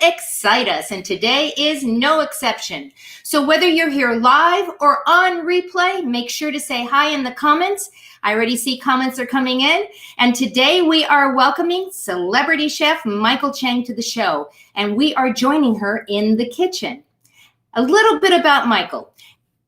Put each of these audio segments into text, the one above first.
excite us, and today is no exception. So whether you're here live or on replay, make sure to say hi in the comments. I already see comments are coming in. And today we are welcoming Celebrity Chef Mychael Chang to the show, and we are joining her in the kitchen. A little bit about Mychael.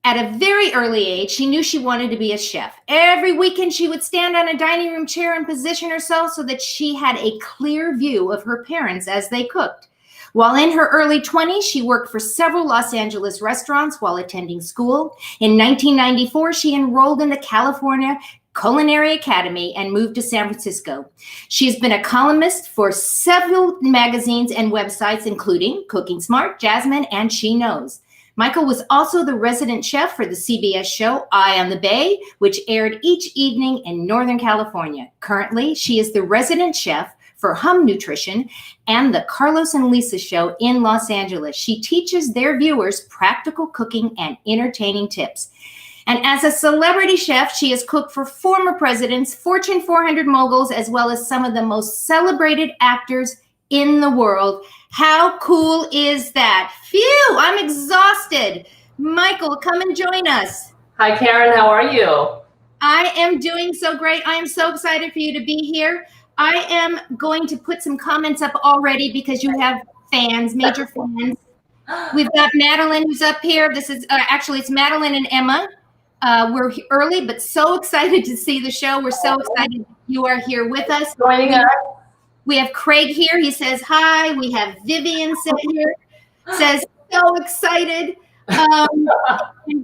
At a very early age, she knew she wanted to be a chef. Every weekend, she would stand on a dining room chair and position herself so that she had a clear view of her parents as they cooked. While in her early 20s, she worked for several Los Angeles restaurants while attending school. In 1994, she enrolled in the California Culinary Academy and moved to San Francisco. She's been a columnist for several magazines and websites, including Cooking Smart, Jasmine, and She Knows. Mychael was also the resident chef for the CBS show Eye on the Bay, which aired each evening in Northern California. Currently, she is the resident chef for Hum Nutrition and the Carlos and Lisa show in Los Angeles. She teaches their viewers practical cooking and entertaining tips. And as a celebrity chef, she has cooked for former presidents, Fortune 400 moguls, as well as some of the most celebrated actors in the world. How cool is that? Phew, I'm exhausted. Mychael, come and join us. Hi, Caren. How are you? I am doing so great. I am so excited for you to be here. I am going to put some comments up already because you have fans, major fans. We've got Madeline who's up here. This is actually it's Madeline and Emma. We're early, but so excited to see the show. We're so excited you are here with us. Joining us. We have Craig here. He says hi. We have Vivian sitting here. Says so excited. And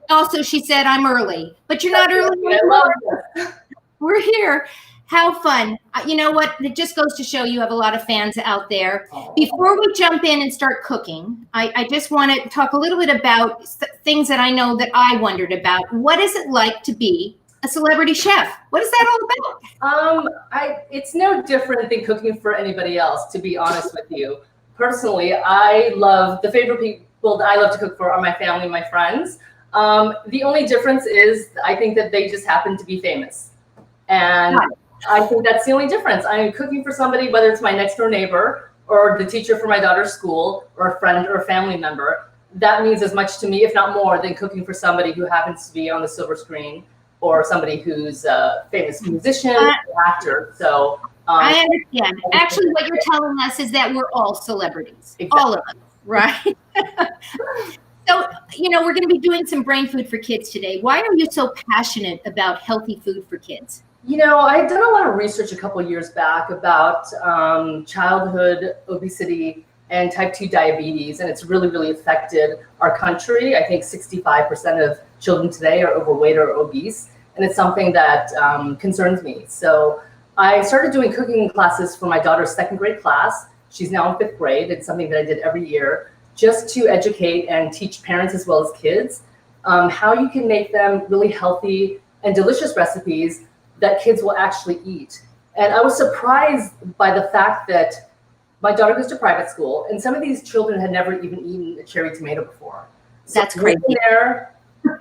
also, she said I'm early, but you're not early. I love this. We're here. How fun. You know what? It just goes to show you have a lot of fans out there. Before we jump in and start cooking, I just want to talk a little bit about things that I know that I wondered about. What is it like to be a celebrity chef? What is that all about? It's no different than cooking for anybody else, to be honest with you. Personally, the favorite people that I love to cook for are my family, my friends. The only difference is I think that they just happen to be famous. And I think that's the only difference. I'm cooking for somebody, whether it's my next door neighbor or the teacher for my daughter's school or a friend or a family member. That means as much to me, if not more, than cooking for somebody who happens to be on the silver screen or somebody who's a famous musician, actor. So I understand. Actually, what you're telling us is that we're all celebrities, exactly. All of us, right? So, we're going to be doing some brain food for kids today. Why are you so passionate about healthy food for kids? I'd done a lot of research a couple of years back about childhood obesity and type 2 diabetes, and it's really, really affected our country. I think 65% of children today are overweight or obese, and it's something that concerns me. So I started doing cooking classes for my daughter's second grade class. She's now in 5th grade. It's something that I did every year just to educate and teach parents as well as kids how you can make them really healthy and delicious recipes that kids will actually eat. And I was surprised by the fact that my daughter goes to private school, and some of these children had never even eaten a cherry tomato before. So that's crazy. There,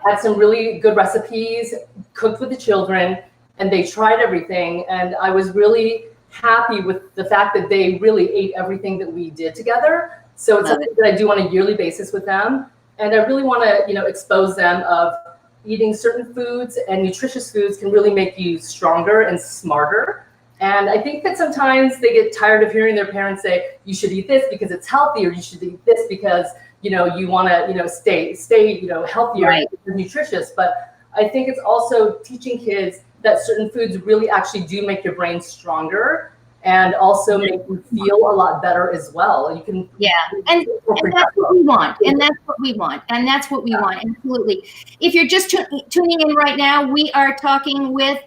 had some really good recipes, cooked with the children, and they tried everything. And I was really happy with the fact that they really ate everything that we did together. So it's something that I do on a yearly basis with them. And I really want to, expose them of eating certain foods, and nutritious foods can really make you stronger and smarter. And I think that sometimes they get tired of hearing their parents say, you should eat this because it's healthy, or you should eat this because, you want to, stay, healthier, right, and nutritious. But I think it's also teaching kids that certain foods really actually do make your brain stronger and also make you feel a lot better as well. You can, and that's what we want, and that's what we want, and that's what we want. Absolutely. If you're just tuning in right now, we are talking with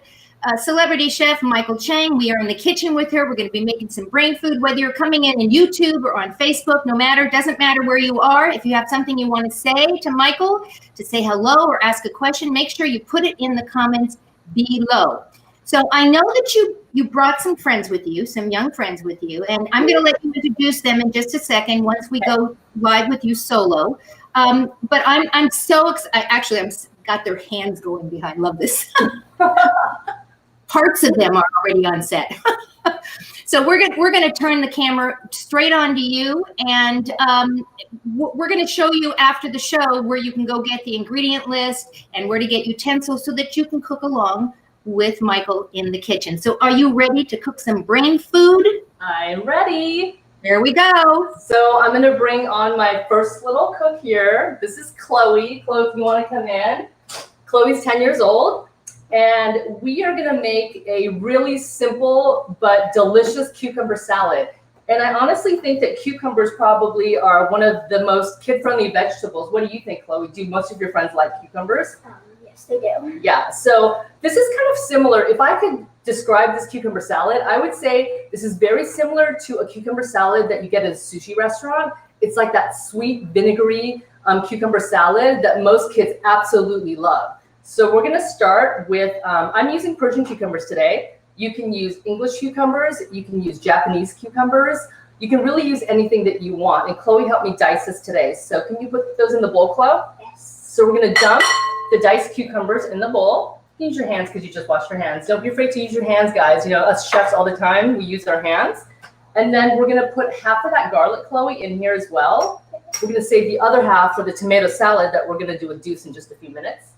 Celebrity Chef Mychael Chang. We are in the kitchen with her. We're going to be making some brain food. Whether you're coming in YouTube or on Facebook, doesn't matter where you are. If you have something you want to say to Mychael, to say hello or ask a question, make sure you put it in the comments below. So I know that you brought some friends with you, some young friends with you, and I'm going to let you introduce them in just a second once we go live with you solo. But I'm so excited. Actually, I'm got their hands going behind. Love this. Parts of them are already on set. So we're gonna turn the camera straight on to you, and we're gonna show you after the show where you can go get the ingredient list and where to get utensils so that you can cook along with Mychael in the kitchen. So are you ready to cook some brain food? I'm ready. There we go. So I'm gonna bring on my first little cook here. This is Chloe. Chloe, if you wanna come in. Chloe's 10 years old, and we are gonna make a really simple but delicious cucumber salad. And I honestly think that cucumbers probably are one of the most kid-friendly vegetables. What do you think, Chloe? Do most of your friends like cucumbers? Yes, they do. Yeah, so this is kind of similar. If I could describe this cucumber salad, I would say this is very similar to a cucumber salad that you get at a sushi restaurant. It's like that sweet, vinegary cucumber salad that most kids absolutely love. So we're gonna start with, I'm using Persian cucumbers today. You can use English cucumbers, you can use Japanese cucumbers. You can really use anything that you want. And Chloe helped me dice this today. So can you put those in the bowl, Chloe? Yes. So we're gonna dump the diced cucumbers in the bowl. Use your hands because you just washed your hands. Don't be afraid to use your hands, guys. You know, us chefs all the time, we use our hands. And then we're gonna put half of that garlic, Chloe, in here as well. We're gonna save the other half for the tomato salad that we're gonna do with Deuce in just a few minutes.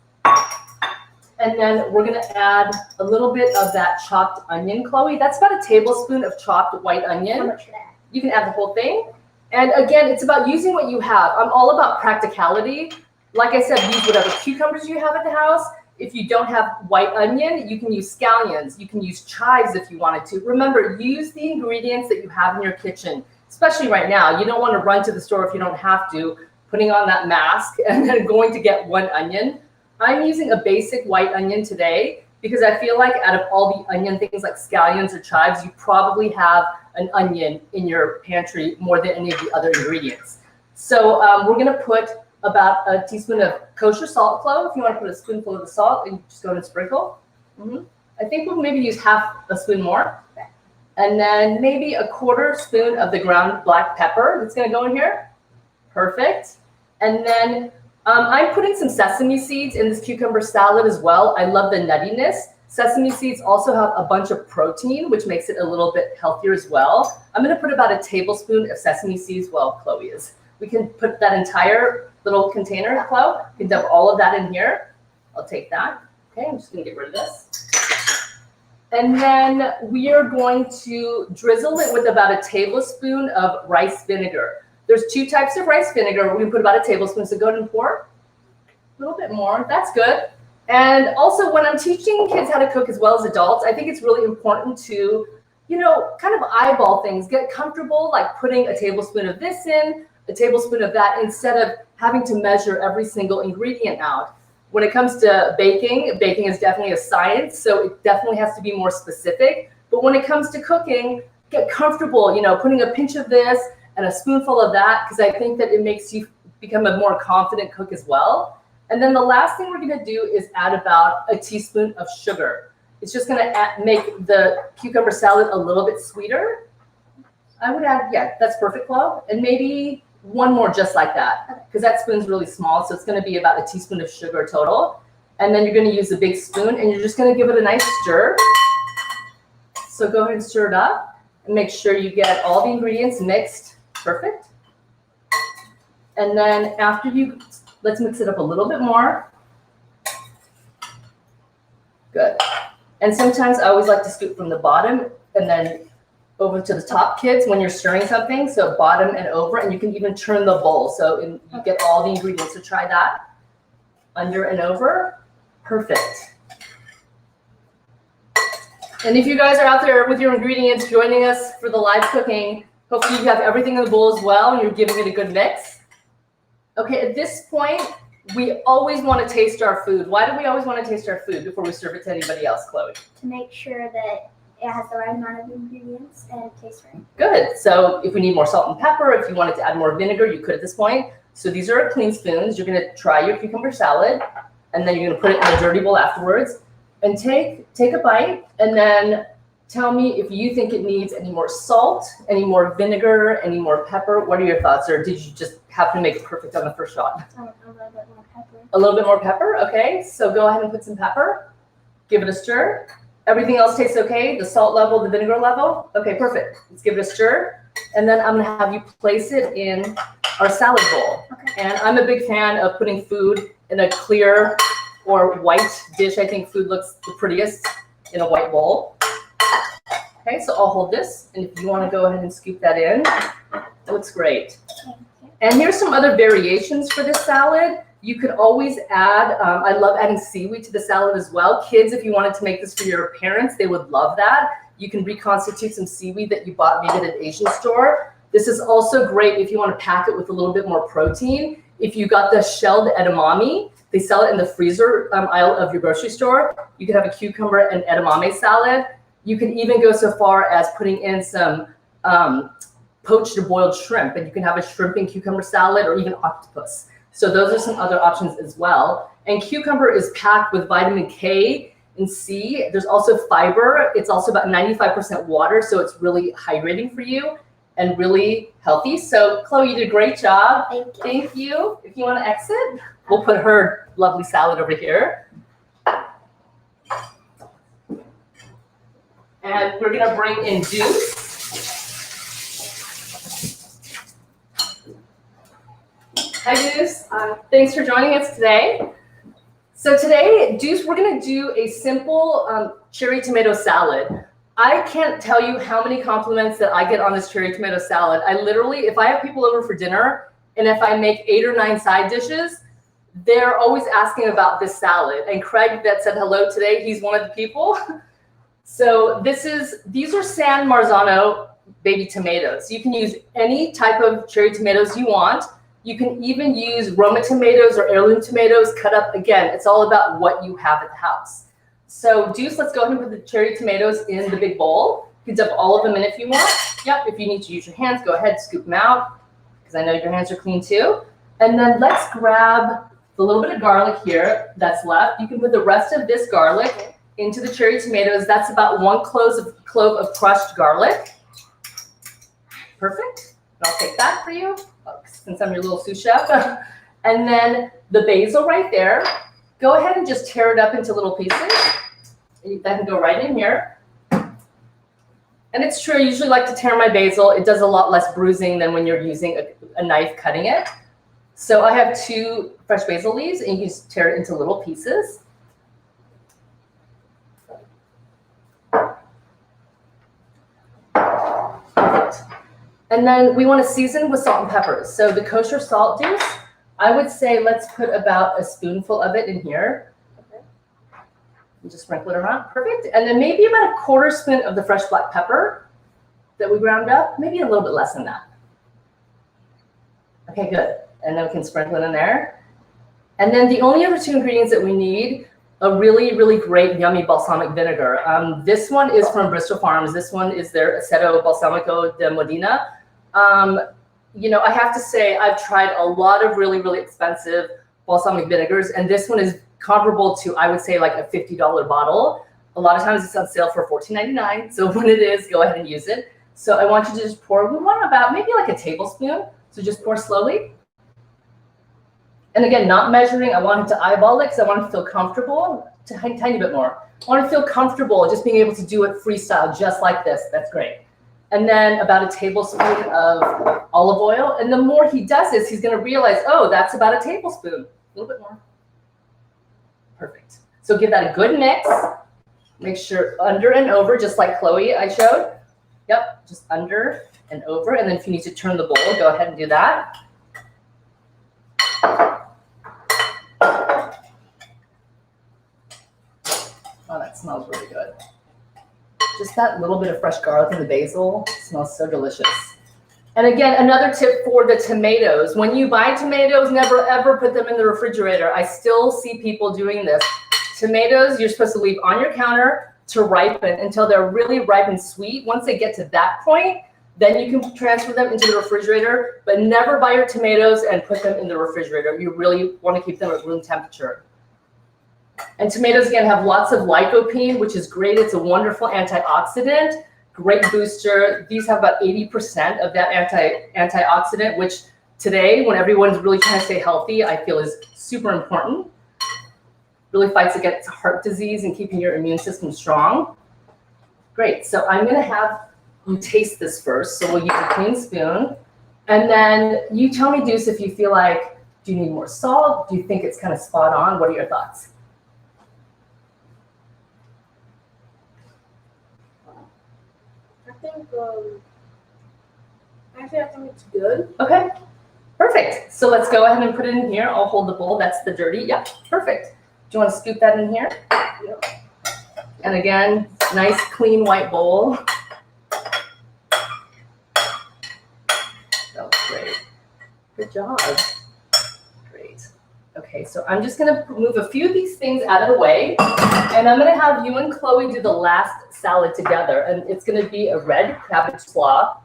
And then we're gonna add a little bit of that chopped onion, Chloe. That's about a tablespoon of chopped white onion. How much for that? You can add the whole thing. And again, it's about using what you have. I'm all about practicality. Like I said, use whatever cucumbers you have at the house. If you don't have white onion, you can use scallions. You can use chives if you wanted to. Remember, use the ingredients that you have in your kitchen, especially right now. You don't want to run to the store if you don't have to, putting on that mask and then going to get one onion. I'm using a basic white onion today because I feel like out of all the onion things like scallions or chives, you probably have an onion in your pantry more than any of the other ingredients. So we're gonna put about a teaspoon of kosher salt, Chloe. If you want to put a spoonful of the salt and just go and sprinkle. I think we'll maybe use half a spoon more. And then maybe a quarter spoon of the ground black pepper that's gonna go in here. Perfect. And then I'm putting some sesame seeds in this cucumber salad as well. I love the nuttiness. Sesame seeds also have a bunch of protein, which makes it a little bit healthier as well. I'm gonna put about a tablespoon of sesame seeds, well, Chloe is. We can put that entire little container, Chloe. You can dump all of that in here. I'll take that. Okay, I'm just gonna get rid of this. And then we are going to drizzle it with about a tablespoon of rice vinegar. There's two types of rice vinegar. We're gonna put about a tablespoon, so go ahead and pour a little bit more. That's good. And also when I'm teaching kids how to cook as well as adults, I think it's really important to, you know, kind of eyeball things, get comfortable, like putting a tablespoon of this in, a tablespoon of that, instead of having to measure every single ingredient out. When it comes to baking, baking is definitely a science, so it definitely has to be more specific. But when it comes to cooking, get comfortable, you know, putting a pinch of this and a spoonful of that, because I think that it makes you become a more confident cook as well. And then the last thing we're gonna do is add about a teaspoon of sugar. It's just gonna make the cucumber salad a little bit sweeter. I would add, yeah, that's perfect, Chloe. And maybe one more just like that, because that spoon's really small, so it's gonna be about a teaspoon of sugar total. And then you're gonna use a big spoon and you're just gonna give it a nice stir. So go ahead and stir it up and make sure you get all the ingredients mixed. Perfect. And then after let's mix it up a little bit more. Good. And sometimes I always like to scoop from the bottom and then over to the top, kids, when you're stirring something. So bottom and over, and you can even turn the bowl. So you get all the ingredients. So try that. Under and over. Perfect. And if you guys are out there with your ingredients joining us for the live cooking, hopefully you have everything in the bowl as well and you're giving it a good mix. Okay, at this point, we always want to taste our food. Why do we always want to taste our food before we serve it to anybody else, Chloe? To make sure that it has the right amount of ingredients and it tastes right. Good. So if we need more salt and pepper, if you wanted to add more vinegar, you could at this point. So these are clean spoons. You're going to try your cucumber salad, and then you're going to put it in a dirty bowl afterwards. And take a bite, and then tell me if you think it needs any more salt, any more vinegar, any more pepper. What are your thoughts? Or did you just happen to make it perfect on the first shot? A little bit more pepper. A little bit more pepper? Okay. So go ahead and put some pepper. Give it a stir. Everything else tastes okay? The salt level, the vinegar level? Okay, perfect. Let's give it a stir. And then I'm gonna have you place it in our salad bowl. Okay. And I'm a big fan of putting food in a clear or white dish. I think food looks the prettiest in a white bowl. Okay, so I'll hold this. And if you wanna go ahead and scoop that in, that looks great. And here's some other variations for this salad. You could always add, I love adding seaweed to the salad as well. Kids, if you wanted to make this for your parents, they would love that. You can reconstitute some seaweed that you bought maybe at an Asian store. This is also great if you want to pack it with a little bit more protein. If you got the shelled edamame, they sell it in the freezer aisle of your grocery store. You could have a cucumber and edamame salad. You can even go so far as putting in some poached or boiled shrimp, and you can have a shrimp and cucumber salad or even octopus. So those are some other options as well. And cucumber is packed with vitamin K and C. There's also fiber. It's also about 95% water, so it's really hydrating for you and really healthy. So Chloe, you did a great job. Thank you. Thank you. If you want to exit, we'll put her lovely salad over here. And we're gonna bring in Deuce. Hi, Deuce. Thanks for joining us today. So today, Deuce, we're gonna do a simple cherry tomato salad. I can't tell you how many compliments that I get on this cherry tomato salad. I literally, if I have people over for dinner, and if I make 8 or 9 side dishes, they're always asking about this salad. And Craig that said hello today, he's one of the people. So these are San Marzano baby tomatoes. You can use any type of cherry tomatoes you want. You can even use Roma tomatoes or heirloom tomatoes cut up. Again, it's all about what you have at the house. So Deuce, let's go ahead and put the cherry tomatoes in the big bowl. You can dump all of them in if you want. Yep, if you need to use your hands, go ahead, scoop them out, because I know your hands are clean too. And then let's grab the little bit of garlic here that's left. You can put the rest of this garlic into the cherry tomatoes. That's about 1 clove of crushed garlic. Perfect. And I'll take that for you, since I'm your little sous chef. And then the basil right there. Go ahead and just tear it up into little pieces. That can go right in here. And it's true, I usually like to tear my basil. It does a lot less bruising than when you're using a knife cutting it. So I have 2 fresh basil leaves, and you can just tear it into little pieces. Perfect. And then we want to season with salt and peppers. So the kosher salt, Deuce, I would say let's put about a spoonful of it in here. Okay. And just sprinkle it around. Perfect. And then maybe about a 1/4 spoon of the fresh black pepper that we ground up. Maybe a little bit less than that. Okay, good. And then we can sprinkle it in there. And then the only other 2 ingredients that we need, a really, really great yummy balsamic vinegar. This one is from Bristol Farms. This one is their Aceto Balsamico de Modena. You know, I have to say I've tried a lot of really, really expensive balsamic vinegars, and this one is comparable to, I would say, like a $50 bottle. A lot of times it's on sale for $14.99. So when it is, go ahead and use it. So I want you to just pour, we want about maybe like a tablespoon. So just pour slowly. And again, not measuring. I want him to eyeball it because I want him to feel comfortable. Tiny bit more. I want to feel comfortable just being able to do it freestyle, just like this. That's great. And then about a tablespoon of olive oil. And the more he does this, he's going to realize, oh, that's about a tablespoon. A little bit more. Perfect. So give that a good mix. Make sure under and over, just like Chloe I showed. Yep, just under and over. And then if you need to turn the bowl, go ahead and do that. Oh, that smells really good. Just that little bit of fresh garlic and the basil smells so delicious. And again, another tip for the tomatoes. When you buy tomatoes, never ever put them in the refrigerator. I still see people doing this. Tomatoes, you're supposed to leave on your counter to ripen until they're really ripe and sweet. Once they get to that point, then you can transfer them into the refrigerator, but never buy your tomatoes and put them in the refrigerator. You really want to keep them at room temperature. And tomatoes, again, have lots of lycopene, which is great. It's a wonderful antioxidant, great booster. These have about 80% of that antioxidant, which today, when everyone's really trying to stay healthy, I feel is super important. really fights against heart disease and keeping your immune system strong. Great, so I'm gonna have you taste this first. So we'll use a clean spoon. And then you tell me, Deuce, if you feel like, do you need more salt? Do you think it's kind of spot on? What are your thoughts? I think it's good. Okay, perfect. So let's go ahead and put it in here. I'll hold the bowl. That's the dirty. Yep, perfect. Do you want to scoop that in here? Yep. And again, nice clean white bowl. That was great. Good job. Great. Okay, so I'm just gonna move a few of these things out of the way, and I'm gonna have you and Chloe do the last salad together, and it's gonna be a red cabbage slaw,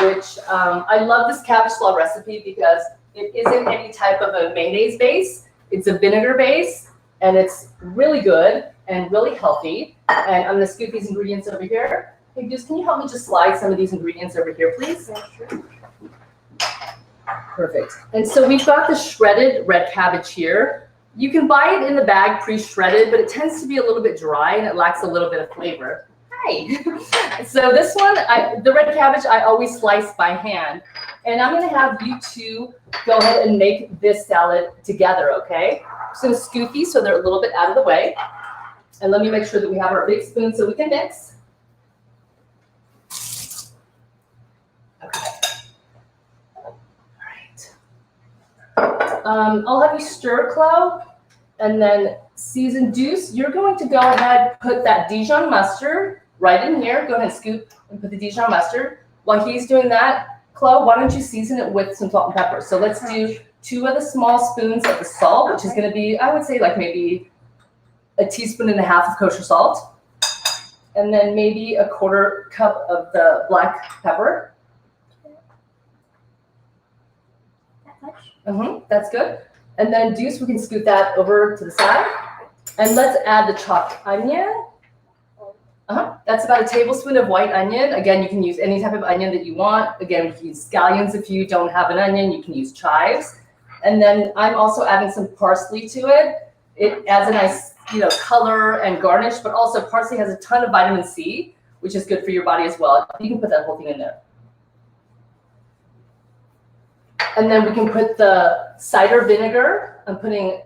which I love this cabbage slaw recipe because it isn't any type of a mayonnaise base. It's a vinegar base, and it's really good and really healthy. And I'm gonna scoop these ingredients over here. Hey, Deuce, can you help me just slide some of these ingredients over here, please? Yeah, sure. Perfect. And so we've got the shredded red cabbage here. You can buy it in the bag pre-shredded, but it tends to be a little bit dry and it lacks a little bit of flavor. Hi. So this one, the red cabbage, I always slice by hand. And I'm gonna have you two go ahead and make this salad together, okay? So scoop these so they're a little bit out of the way. And let me make sure that we have our big spoon so we can mix. Okay. I'll have you stir, Chloe, and then season. Deuce, you're going to go ahead, put that Dijon mustard right in here. Go ahead and scoop and put the Dijon mustard. While he's doing that, Chloe, why don't you season it with some salt and pepper? So let's do 2 of the small spoons of the salt, which is going to be, I would say, like maybe a 1.5 teaspoons of kosher salt, and then maybe a 1/4 cup of the black pepper. That's good. And then Deuce, we can scoot that over to the side. And let's add the chopped onion. That's about 1 tablespoon of white onion. Again, you can use any type of onion that you want. Again, we can use scallions if you don't have an onion. You can use chives. And then I'm also adding some parsley to it. It adds a nice, color and garnish, but also parsley has a ton of vitamin C, which is good for your body as well. You can put that whole thing in there. And then we can put the cider vinegar. I'm putting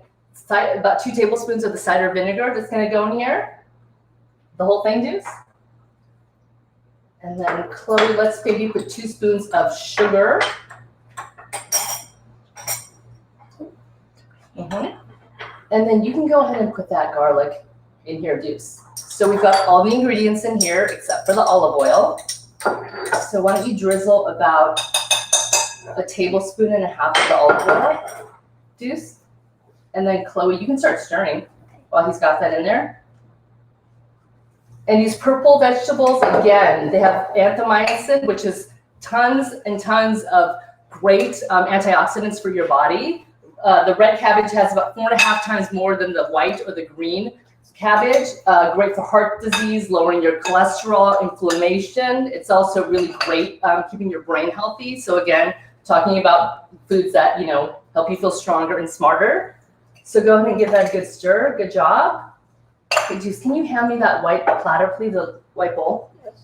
about 2 tablespoons of the cider vinegar that's going to go in here. The whole thing, Deuce. And then Chloe, let's maybe put 2 spoons of sugar. And then you can go ahead and put that garlic in here, Deuce. So we've got all the ingredients in here except for the olive oil. So why don't you drizzle about 1.5 tablespoons of the olive oil, Deuce. And then Chloe, you can start stirring while he's got that in there. And these purple vegetables, again, they have anthomycin, which is tons and tons of great antioxidants for your body. The red cabbage has about 4.5 times more than the white or the green cabbage. Great for heart disease, lowering your cholesterol, inflammation. It's also really great keeping your brain healthy. So again, talking about foods that, help you feel stronger and smarter. So go ahead and give that a good stir. Good job. Hey, Juice, can you hand me that white platter, please, the white bowl? Yes.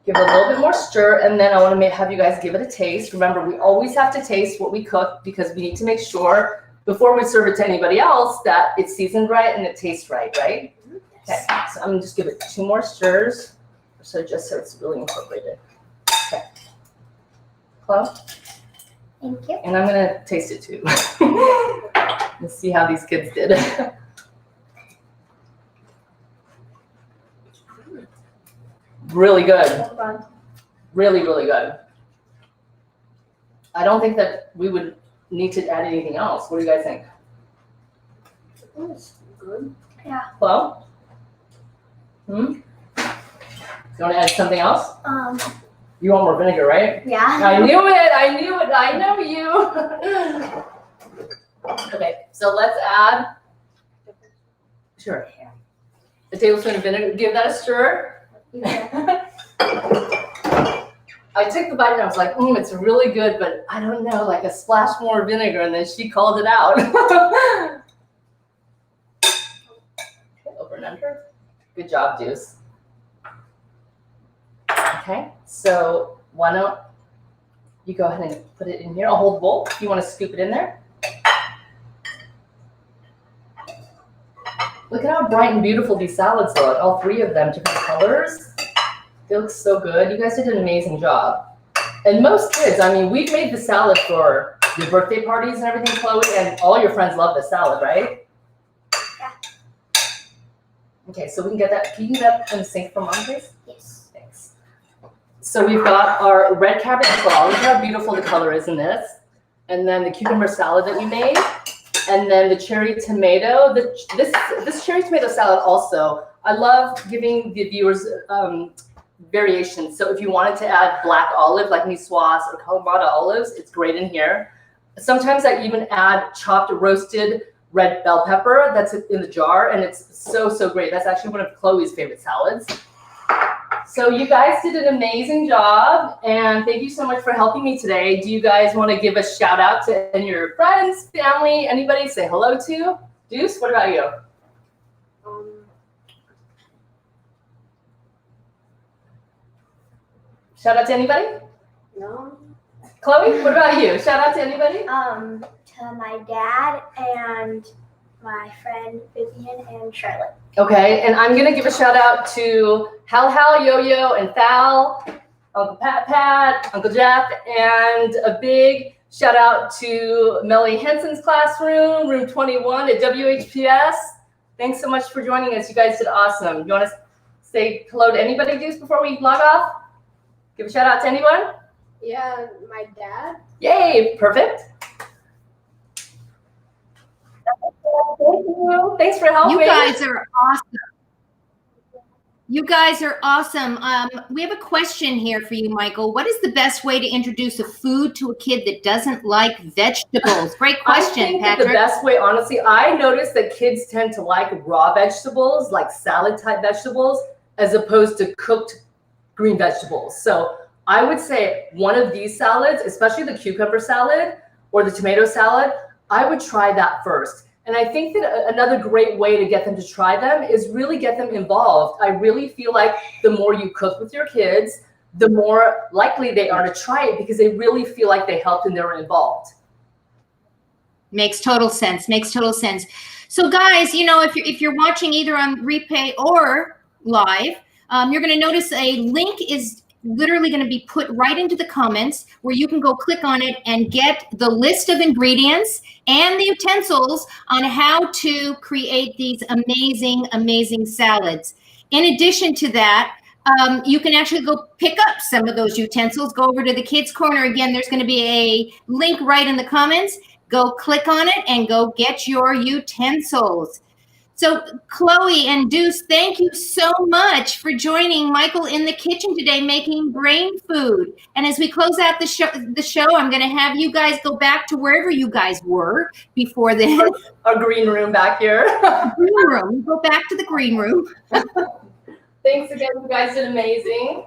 Give it a little bit more stir, and then I want to have you guys give it a taste. Remember, we always have to taste what we cook because we need to make sure before we serve it to anybody else that it's seasoned right and it tastes right, right? Yes. Okay, so I'm going to just give it 2 more stirs, just so it's really incorporated. Okay. Chloe? Thank you. And I'm going to taste it too. Let's see how these kids did. Really good. Hold on. Really, really good. I don't think that we would need to add anything else. What do you guys think? It's good. Yeah. Chloe? You want to add something else? You want more vinegar, right? Yeah. I knew it. I knew it. I know you. Okay, so let's add. Sure. 1 tablespoon of vinegar. Give that a stir. Yeah. I took the bite and I was like, it's really good, but I don't know, like a splash more vinegar. And then she called it out. Okay, over and under. Good job, Deuce. Okay, so why don't you go ahead and put it in here. I'll hold the bowl. You want to scoop it in there? Look at how bright and beautiful these salads look. All three of them, different colors. They look so good. You guys did an amazing job. And most kids, I mean, we've made the salad for your birthday parties and everything, Chloe, and all your friends love the salad, right? Yeah. Okay, so we can get that. Can you get that in the sink for Mom, please? Yes. Thanks. So we've got our red cabbage claw. Look how beautiful the color is in this. And then the cucumber salad that we made. And then the cherry tomato. This cherry tomato salad also, I love giving the viewers variations. So if you wanted to add black olive, like niçoise or Kalamata olives, it's great in here. Sometimes I even add chopped roasted red bell pepper that's in the jar, and it's so, so great. That's actually one of Chloe's favorite salads. So you guys did an amazing job, and thank you so much for helping me today. Do you guys want to give a shout out to any of your friends, family, anybody say hello to? Deuce, what about you? Shout out to anybody? No. Chloe, what about you? Shout out to anybody? To my dad and my friend Vivian and Charlotte. Okay, and I'm gonna give a shout out to Hal, Yo-Yo, and Thal, Uncle Pat, Uncle Jeff, and a big shout out to Melly Henson's classroom, room 21 at WHPS. Thanks so much for joining us. You guys did awesome. You want to say hello to anybody, Deuce, before we log off? Give a shout out to anyone? Yeah, my dad. Yay, perfect. Thank you. Thanks for helping. You guys are awesome. You guys are awesome. We have a question here for you, Mychael. What is the best way to introduce a food to a kid that doesn't like vegetables? Great question, I think Patrick. the best way, honestly, I noticed that kids tend to like raw vegetables, like salad type vegetables, as opposed to cooked green vegetables. So I would say one of these salads, especially the cucumber salad or the tomato salad, I would try that first. And I think that another great way to get them to try them is really get them involved. I really feel like the more you cook with your kids, the more likely they are to try it because they really feel like they helped and they were involved. Makes total sense. Makes total sense. So guys, you know, if you're watching either on replay or live, you're going to notice a link is literally going to be put right into the comments where you can go click on it and get the list of ingredients and the utensils on how to create these amazing, amazing salads. In addition to that, you can actually go pick up some of those utensils, go over to the Kids Corner. Again, there's going to be a link right in the comments. Go click on it and go get your utensils. So Chloe and Deuce, thank you so much for joining Mychael in the kitchen today, making brain food. And as we close out the show, I'm going to have you guys go back to wherever you guys were before this. Our green room back here. Green room. Go back to the green room. Thanks again. You guys did amazing.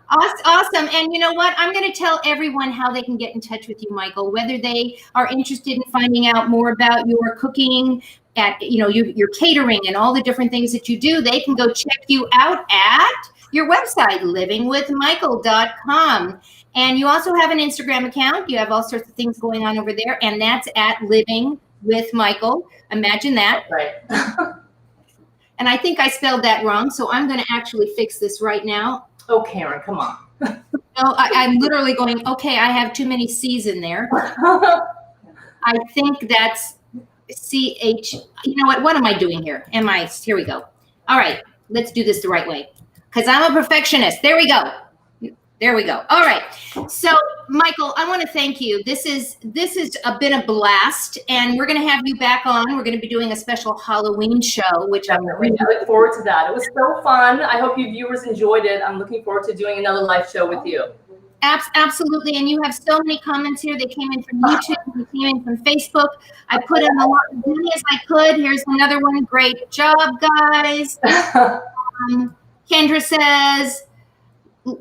Awesome. And you know what? I'm going to tell everyone how they can get in touch with you, Mychael, whether they are interested in finding out more about your cooking, at your catering and all the different things that you do. They can go check you out at your website, livingwithmychael.com. And you also have an Instagram account. You have all sorts of things going on over there, and that's at Living with Mychael. Imagine that. Right. And I think I spelled that wrong, so I'm going to actually fix this right now. Oh, Caren, come on. No, I'm literally going, okay, I have too many C's in there. I think that's CH. You know what? What am I doing here? Here we go. All right, let's do this the right way because I'm a perfectionist. There we go. There we go. All right. So, Mychael, I want to thank you. This has been a blast, and we're going to have you back on. We're going to be doing a special Halloween show, which I look forward to that. It was so fun. I hope you viewers enjoyed it. I'm looking forward to doing another live show with you. Absolutely. And you have so many comments here. They came in from YouTube. They came in from Facebook. I put in as many as I could. Here's another one. Great job, guys. Kendra says,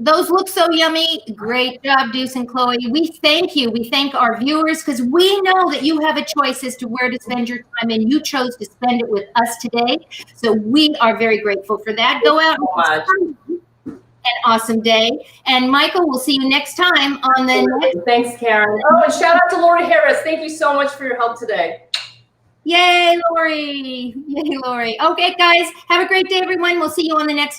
those look so yummy. Great job, Deuce and Chloe. We thank you. We thank our viewers because we know that you have a choice as to where to spend your time, and you chose to spend it with us today. So we are very grateful for that. Go out and have an awesome day. And Michael, we'll see you next time on the next. Thanks, Caren. Oh, and shout out to Lori Harris. Thank you so much for your help today. Yay, Lori. Yay, Lori. Okay, guys, have a great day, everyone. We'll see you on the next